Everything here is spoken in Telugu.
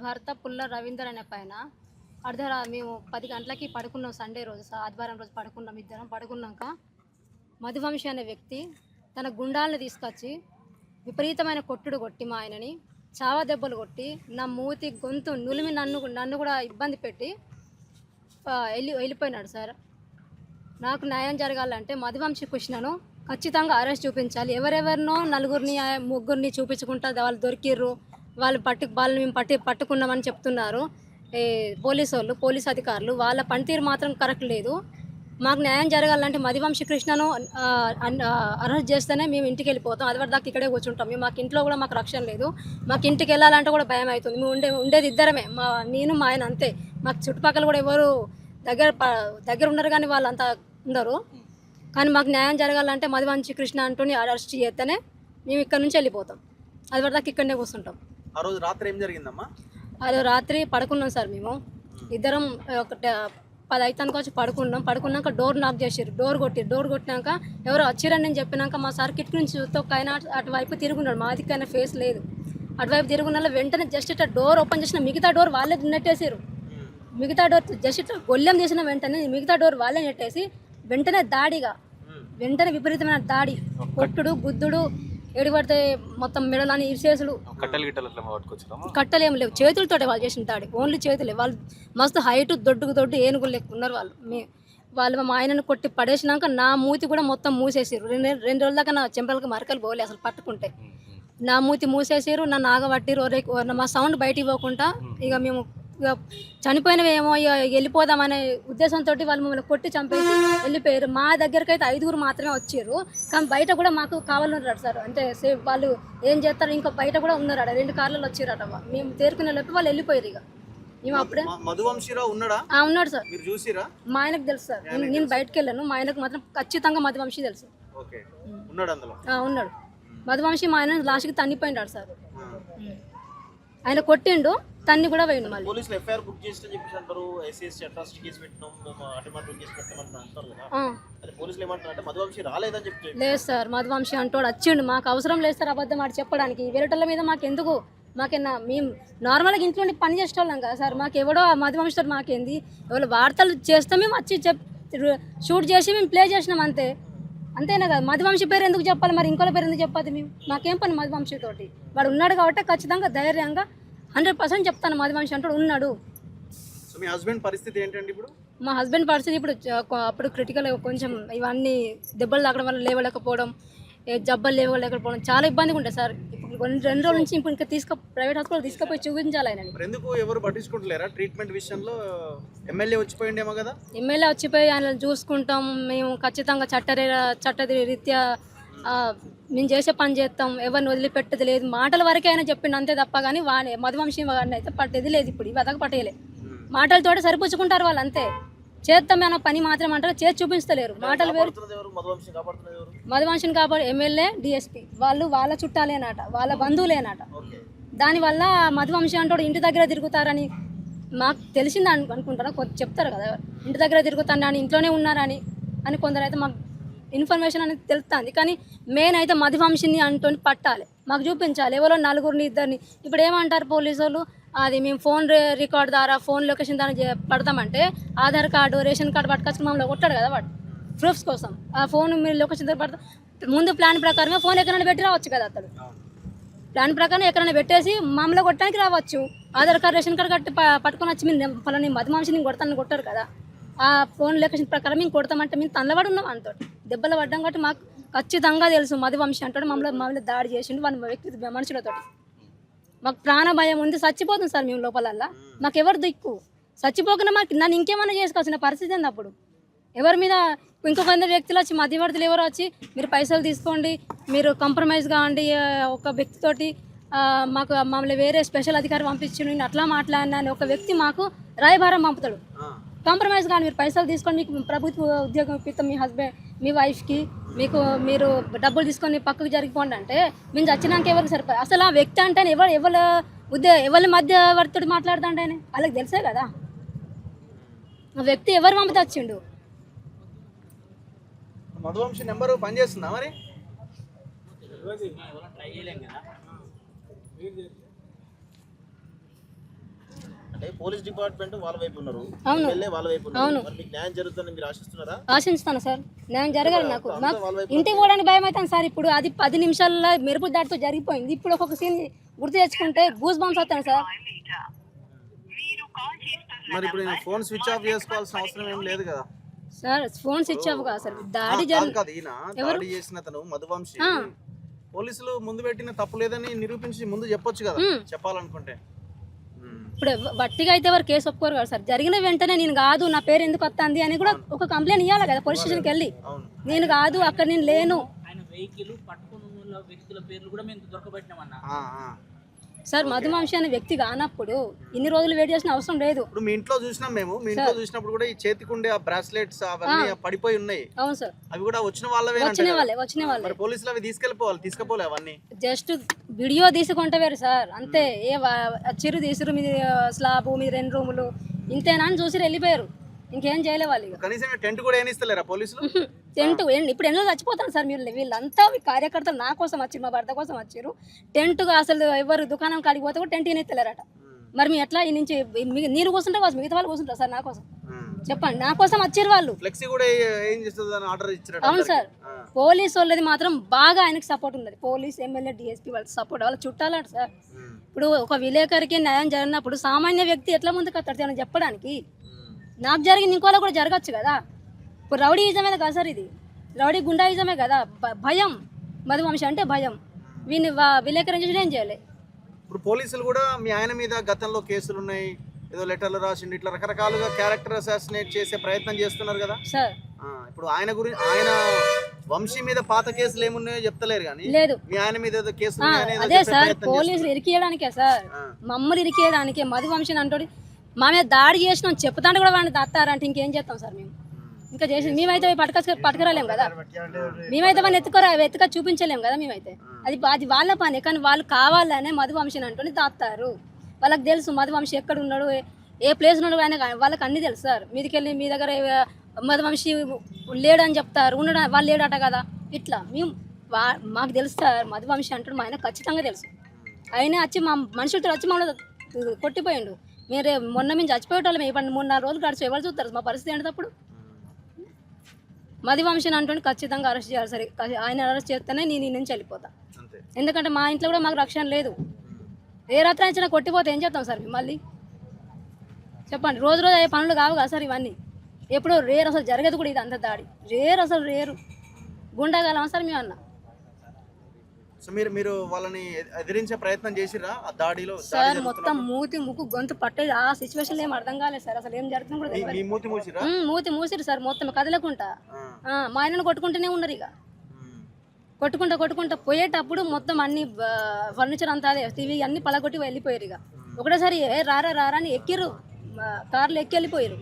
భర్త పుల్ల రవీందర్ అనే పైన మేము 10 గంటలకి పడుకున్నాం. సండే రోజు ఆదివారం రోజు పడుకున్నాం. ఇద్దరం పడుకున్నాక మధువంశి అనే వ్యక్తి తన గుండాలను తీసుకొచ్చి విపరీతమైన కొట్టుడు కొట్టి మా ఆయనని చావా దెబ్బలు కొట్టి నా మూతి గొంతు నులిమి నన్ను కూడా ఇబ్బంది పెట్టి వెళ్ళిపోయినాడు సార్. నాకు న్యాయం జరగాలంటే మధువంశి కృష్ణను ఖచ్చితంగా అరెస్ట్ చూపించాలి. ఎవరెవరినో నలుగురిని ముగ్గురిని చూపించుకుంటా వాళ్ళు దొరికిర్రు, వాళ్ళని మేము పట్టుకున్నామని చెప్తున్నారు పోలీసు అధికారులు. వాళ్ళ పనితీరు మాత్రం కరెక్ట్ లేదు. మాకు న్యాయం జరగాలంటే మధువంశి కృష్ణను అరెస్ట్ చేస్తేనే మేము ఇంటికి వెళ్ళిపోతాం. అది వరకు దాకా ఇక్కడే కూర్చుంటాం. మాకు ఇంట్లో కూడా మాకు రక్షణ లేదు. మాకు ఇంటికి వెళ్ళాలంటే కూడా భయం అవుతుంది. మేము ఉండేది ఇద్దరమే, నేను మా ఆయన అంతే. మాకు చుట్టుపక్కల కూడా ఎవరు దగ్గర ఉండరు, కానీ వాళ్ళంతా ఉండరు. కానీ మాకు న్యాయం జరగాలంటే మధువంశి కృష్ణ అంటూని అరెస్ట్ చేస్తేనే మేము ఇక్కడ నుంచి వెళ్ళిపోతాం. అది వరకు దాకా ఇక్కడనే కూర్చుంటాం. ఆ రోజు రాత్రి ఏం జరిగిందమ్మా? అది రాత్రి పడుకున్నాం సార్. మేము ఇద్దరం ఒక 10 అయితానికి వచ్చి పడుకున్నాక డోర్ నాక్ చేసారు. డోర్ కొట్టినాక ఎవరో వచ్చిరని నేను చెప్పినాక మా సార్ కిటికీ నుంచి చూస్తే ఒక ఆయన అటువైపు తిరుగున్నాడు. మా దిక్కైనా ఫేస్ లేదు. అటువైపు తిరుగున్న వెంటనే జస్ట్ ఇట్లా డోర్ ఓపెన్ చేసిన మిగతా డోర్ వాళ్ళే నెట్టేసారు. మిగతా డోర్ జస్ట్ ఇట్లా గొల్లెం చేసిన వెంటనే మిగతా డోర్ వాళ్ళే నెట్టేసి వెంటనే విపరీతమైన దాడి, కొట్టుడు గుద్దుడు, ఏడిపడితే మొత్తం మెడలని ఇరిసేసుడు. కట్టలు ఏం లేవు, చేతులతోటే వాళ్ళు చేసిన దాడి. ఓన్లీ చేతులే. వాళ్ళు మస్తు హైట్ దొడ్డు ఏనుగులు లెక్క ఉన్నారు వాళ్ళు. మా ఆయనను కొట్టి పడేసినాక నా మూతి కూడా మొత్తం మూసేసారు. 2 రోజుల దాకా నా చెంపలకు మరకలు పోలే అసలు పట్టుకుంటే. నా మూతి మూసేసారు, నన్ను ఆగబట్టిరు. మా సౌండ్ బయటికి పోకుండా ఇక మేము చనిపోయినవేమో వెళ్ళిపోదామనే ఉద్దేశంతో వాళ్ళు మమ్మల్ని కొట్టి చంపేసి వెళ్ళిపోయారు. మా దగ్గరకు అయితే 5గురు మాత్రమే వచ్చారు, కానీ బయట కూడా మాకు కావాలన్నారు సార్. అంటే వాళ్ళు ఏం చేస్తారు, ఇంకా బయట కూడా ఉన్నారట. 2 కార్లలో వచ్చారట. మేము తేరుకునే లోపు వాళ్ళు వెళ్ళిపోయారు. ఇక మేము అప్పుడే ఉన్నాడు సార్. మా ఆయనకు తెలుసు సార్. నేను బయటకు వెళ్ళాను. మా ఆయనకు మాత్రం ఖచ్చితంగా మధువంశి తెలుసు. ఉన్నాడు మధువంశి. మా ఆయన లాస్ట్కి తన్నిపోయినాడు సార్. ఆయన కొట్టిండు, తన్ని కూడా పోయిండు. మళ్ళీ పోలీసులు ఎఫ్ఐఆర్ బుక్ చేసి చెప్పేసి అంటారు, ఎస్సీ అట్రాసిటీ కేసు పెట్టినాం, మేము అటెంప్ట్ కేసు పెట్టామని అంటారు కదా. అది పోలీసులు ఏమంటారంటే మధువంశి రాలేదని చెప్తారు. లేదు సార్, మధువంశి అంటోడు వచ్చిండు. మాకు అవసరం లేదు సార్ అబద్ధం మాట చెప్పడానికి. వేరేటోళ్ళ మీద మాకెందుకు? మేము నార్మల్గా ఇంట్లో పని చేసేవాళ్ళం కదా సార్. మాకు ఎవడో మధువంశితో మాకేంది? ఎవరు వార్తలు చేస్తే మేము వచ్చి షూట్ చేసి మేము ప్లే చేసినాం అంతేనా కదా. మధువంశి పేరు ఎందుకు చెప్పాలి మరి? ఇంకోళ్ళ పేరు ఎందుకు చెప్పాలి? మాకేం పని మధువంశితోటి? వాడు ఉన్నాడు కాబట్టి ఖచ్చితంగా ధైర్యంగా 100% చెప్తాను మధువంశి అంటాడు ఉన్నాడు. మీ హస్బెండ్ పరిస్థితి ఏంటండి ఇప్పుడు? మా హస్బెండ్ పరిస్థితి అప్పుడు క్రిటికల్. కొంచెం ఇవన్నీ దెబ్బలు తాగడం వల్ల లేవలేకపోవడం, జబ్బలు లేవలేకపోవడం చాలా ఇబ్బందిగా ఉంటుంది సార్. ఇప్పుడు 2 రోజుల నుంచి ఇంకా ప్రైవేట్ హాస్పిటల్ తీసుకుపోయి చూపించాలి ఆయన. ఎందుకు ఎవరు పట్టించుకుంటలేరా ట్రీట్మెంట్ విషయంలో? ఎమ్మెల్యే వచ్చిపోయిండేమో కదా. ఎమ్మెల్యే వచ్చిపోయి ఆయన చూసుకుంటాం. మేము ఖచ్చితంగా చట్టరీత్యా మేము చేసే పని చేస్తాం, ఎవరిని వదిలిపెట్టేది లేదు. మాటల వరకే ఆయన చెప్పిండు అంతే తప్ప, కానీ మధువంశి వాడిని అయితే పట్టేది లేదు. ఇప్పుడు ఇవతక పట్టేయలే. మాటలతోటి సరిపుచ్చుకుంటారు వాళ్ళు అంతే. చేస్తామే పని మాత్రం అంటారు, చేసి చూపించలేరు. మాటలు వేరు. మధువంశిని కాపాడు ఎమ్మెల్యే, డిఎస్పీ వాళ్ళ చుట్టాలేనట, వాళ్ళ బంధువులేనట. దానివల్ల మధువంశి అంటాడు ఇంటి దగ్గర తిరుగుతారని మాకు తెలిసింది అనుకుంటారా, చెప్తారు కదా ఇంటి దగ్గర తిరుగుతారని, ఇంట్లోనే ఉన్నారని కొందరు అయితే మాకు ఇన్ఫర్మేషన్ అనేది తెలుస్తుంది. కానీ మెయిన్ అయితే మధువంశిని అంటూ పట్టాలి, మాకు చూపించాలి. ఎవరో 4గురిని 2ని. ఇప్పుడు ఏమంటారు పోలీసు వాళ్ళు, అది మేము ఫోన్ రికార్డ్ ద్వారా ఫోన్ లొకేషన్ ద్వారా పడతామంటే ఆధార్ కార్డు రేషన్ కార్డు పట్టుకొచ్చుకుని మమ్మల్ని కొట్టాడు కదా వాడు ప్రూఫ్స్ కోసం. ఆ ఫోన్ మీరు లొకేషన్ ద్వారా పడతా ముందు ప్లాన్ ప్రకారమే ఫోన్ ఎక్కడైనా పెట్టి రావచ్చు కదా. అతడు ప్లాన్ ప్రకారం ఎక్కడైనా పెట్టేసి మమ్మల్ని కొట్టడానికి రావచ్చు. ఆధార్ కార్డు రేషన్ కార్డు కట్టి పట్టుకొని వచ్చి మేము ఫలాని మధువంశిని కొడతానని కొట్టారు కదా. ఆ ఫోన్ లొకేషన్ ప్రకారం మేము కొడతామంటే మేము తనలబడి ఉన్నాం. అంతో దెబ్బలు పడ్డాం కాబట్టి మాకు ఖచ్చితంగా తెలుసు మధువంశి అంటాడు మమ్మల్ని దాడి చేసిండు వ్యక్తి మనుషులతో. మాకు ప్రాణ భయం ఉంది, చచ్చిపోతుంది సార్ మేము లోపలల్లా. మాకు ఎవరు దిక్కు? చచ్చిపోకుండా మాకు నన్ను ఇంకేమైనా చేసుకోవాల్సిన పరిస్థితి ఉంది. అప్పుడు ఎవరి మీద ఇంకొక వ్యక్తులు వచ్చి మధ్యవర్తులు ఎవరో వచ్చి మీరు పైసలు తీసుకోండి, మీరు కాంప్రమైజ్ కావండి ఒక వ్యక్తితోటి, మమ్మల్ని వేరే స్పెషల్ అధికారి పంపించి నేను అట్లా మాట్లాడినా అని ఒక వ్యక్తి మాకు రాయబారం పంపుతాడు. కాంప్రమైజ్ కానీ మీరు పైసలు తీసుకొని మీకు ప్రభుత్వ ఉద్యోగం ఇప్పిస్తాం మీ హస్బెండ్ మీ వైఫ్కి, మీరు డబ్బులు తీసుకొని పక్కకు జరిగిపోండి అంటే మేము చచ్చినాక ఎవరికి సరిపోదు. అసలు ఆ వ్యక్తి అంటే ఎవరి మధ్యవర్తుడు మాట్లాడుతుంటే ఆయన వాళ్ళకి తెలిసే కదా ఆ వ్యక్తి ఎవరు పంపితే వచ్చిండు. మధువంశి నెంబరు పనిచేస్తుందా మరి? పోలీస్ డిపార్ట్మెంట్ వాళ్ళ వైపు ఉన్నారు, అవును. ఎమ్మెల్యే వాళ్ళ వైపు ఉన్నారు. మరి మీకు న్యాయం జరుగుతుందని మీరు ఆశిస్తున్నారా? ఆశిస్తాను సార్, న్యాయం జరగాలి. నాకు వాళ్ళ వైపు ఇంటికి పోవడానికి భయం అవుతాను సార్. ఇప్పుడు అది 10 నిమిషాల్లో మెరుపు దాటితో జరిగిపోయింది. ఇప్పుడు ఒక్కొక్క సీన్ గుర్తు తెచ్చుకుంటే గూస్ బంప్స్ వస్తాను సార్. మరి ఇప్పుడు నేను ఫోన్ స్విచ్ ఆఫ్ చేసుకోవాల్సిన అవసరం ఏం లేదు కదా సార్. ఫోన్ స్విచ్ ఆఫ్ కాదు సార్, దాడి కాదు ఈయన దాడి చేసిన అతను మధువంశి పోలీసులు ముందు పెట్టిన తప్పు లేదని నిరూపించి ముందు చెప్పొచ్చు కదా, చెప్పాలనుకుంటే. ఇప్పుడు వట్టిగా అయితే ఎవరు కేసు ఒప్పుకోరు కదా సార్. జరిగిన వెంటనే నేను కాదు, నా పేరు ఎందుకు వస్తుంది అని కూడా ఒక కంప్లైంట్ ఇవ్వాలి కదా పోలీస్ స్టేషన్కి వెళ్ళి. నేను కాదు, అక్కడ నేను లేను. ఆయన వెహికల్ పట్టుకుని ఉన్న వ్యక్తుల పేర్లు కూడా మేము దొరకబెట్టినామన్నా సార్. మధువంశి అనే వ్యక్తి కానప్పుడు ఇన్ని రోజులు వెయిట్ చేసిన అవసరం లేదు. ఇప్పుడు మీ ఇంట్లో చూసినాం మేము, మీ ఇంట్లో చూసినప్పుడు కూడా ఈ చేతికుండే ఆ బ్రాస్లెట్స్ అవన్నీ పడిపోయి ఉన్నాయి. అవును సార్, అవి కూడా వచ్చిన వాళ్ళవే. వచ్చిన వాళ్ళే. మరి పోలీసులు అవి తీసుకెళ్ళిపోలే అవన్నీ. జస్ట్ వీడియో తీసుకుంటే వేరు సార్, అంతే. చిరు తీసురు మీద స్లాబ్ మీద 2 రూములు ఇంతేనా అని చూసి వెళ్ళిపోయారు. ఇంకేం చేయలే వాళ్ళు. కనీసం టెంట్ కూడా ఏం ఇస్తలేరా పోలీసులు? టెంట్ ఇప్పుడు ఎన్నో చచ్చిపోతారు సార్. వీళ్ళంతా కార్యకర్తలు నా కోసం వచ్చారు, మా భర్త కోసం వచ్చారు. టెంట్గా అసలు ఎవరు దుకాణం కాడికి పోతే కూడా టెంట్ ఇనేస్తలేరట. మరి మీ ఎట్లా ఈ నుంచి నేను కూర్చుంటే కోసం మిగతా వాళ్ళు కూర్చుంటారు సార్ నా కోసం? చెప్పండి, నా కోసం వచ్చారు వాళ్ళు. ఫ్లెక్సీ కూడా ఏం చేస్తుందని ఆర్డర్ ఇచ్చారు. అవును సార్, పోలీస్ వాళ్ళది మాత్రం బాగా ఆయనకి సపోర్ట్ ఉన్నది. పోలీస్, ఎమ్మెల్యే, డిఎస్పీ వాళ్ళ సపోర్ట్, వాళ్ళ చుట్టాలంట సార్. ఇప్పుడు ఒక విలేకరికి న్యాయం జరిగినప్పుడు సామాన్య వ్యక్తి ఎట్లా ముందుకు వస్తాడు చెప్పడానికి? నాకు జరిగింది ఇంకోలా కూడా జరగచ్చు కదా. ఇప్పుడు రౌడీయిజమే కదా సార్, ఇది రౌడీ గుండాయిజమే కదా. భయం, మధువంశి అంటే భయం. వీని విలేకరించి ఏం చేయాలి? ఇప్పుడు పోలీసులు కూడా మీ ఆయన మీద గతంలో కేసులు ఉన్నాయి, ఏదో లెటర్లు రాసిండు, ఇట్లా రకరకాలుగా క్యారెక్టర్ అసాసినేట్ చేసే ప్రయత్నం చేస్తున్నారు కదా సార్. ఇప్పుడు ఆయన వంశీ మీద పాత కేసులు ఏమున్నాయో చెప్తలేరు కానీ లేదు, మీ ఆయన మీద ఏదో కేసులు అదే సార్. పోలీసులు ఇరికియడానికే సార్, మమ్మల్ని ఇరికియడానికే. మధువంశిని అంటోడి మా మీద దాడి చేసినాం చెప్తాంటే కూడా వాడిని దత్తారంటే ఇంకేం చేస్తాం సార్ మేము? ఇంకా చేసి మేమైతే పట్టుకురాలేం కదా. మేమైతే వాళ్ళని ఎత్తుక చూపించలేం కదా మేమైతే. అది వాళ్ళ పని. కానీ వాళ్ళు కావాలనే మధువంశిని అంటూ దాస్తారు. వాళ్ళకి తెలుసు మధువంశి ఎక్కడ ఉన్నాడు, ఏ ప్లేస్ ఉన్నాడు ఆయన, వాళ్ళకి అన్నీ తెలుసు సార్. మీదికెళ్ళి మీ దగ్గర మధువంశి లేడని చెప్తారు, ఉండడం వాళ్ళు లేడట కదా. ఇట్లా మేము మాకు తెలుసు సార్. మధువంశి అంటాడు మా ఆయన ఖచ్చితంగా తెలుసు. ఆయన వచ్చి మా మనుషులతో వచ్చి మమ్మల్ని కొట్టిపోయిండు. మీరు మొన్న మేము చచ్చిపోయేటోళ్ళం. ఇప్పుడు 3-4 రోజులు గడిచి ఎవరు చూస్తారు మా పరిస్థితి ఏంటప్పుడు? మధువంశిని అంటుండే ఖచ్చితంగా అరెస్ట్ చేయాలి సరే. ఆయన అరెస్ట్ చేస్తేనే నేను నుంచి వెళ్ళిపోతా. ఎందుకంటే మా ఇంట్లో కూడా మాకు రక్షణ లేదు. ఏ రాత్రి అయినా కొట్టిపోతే ఏం చేస్తాం సార్ మళ్ళీ? చెప్పండి. రోజు అయ్యే పనులు కావు కదా సార్ ఇవన్నీ. ఎప్పుడో రేరు, అసలు జరగదు కూడా ఇది. అంత దాడి రేరు గుండాగాలం సార్ మేము అన్న. సో మీరు వాళ్ళని ఎదిరించే ప్రయత్నం చేసిరా ఆ దాడిలో? సార్ మొత్తం మూతి ముక్కు గొంతు పట్టేది. ఆ సిచ్యువేషన్ ఏం అర్థం కాలేదు సార్. అసలు ఏం జరుగుతుంది కూడా మూతి మూసిరు సార్. మొత్తం కదలకుండా మా ఆయనను కొట్టుకుంటూనే ఉన్నారు. ఇక కొట్టుకుంటా పోయేటప్పుడు మొత్తం అన్ని ఫర్నిచర్ అంతా అదే టీవీ అన్ని పలగొట్టి వెళ్ళిపోయారు. ఇక ఒకటేసారి రారా అని ఎక్కిరు, కార్లు ఎక్కి వెళ్ళిపోయారు.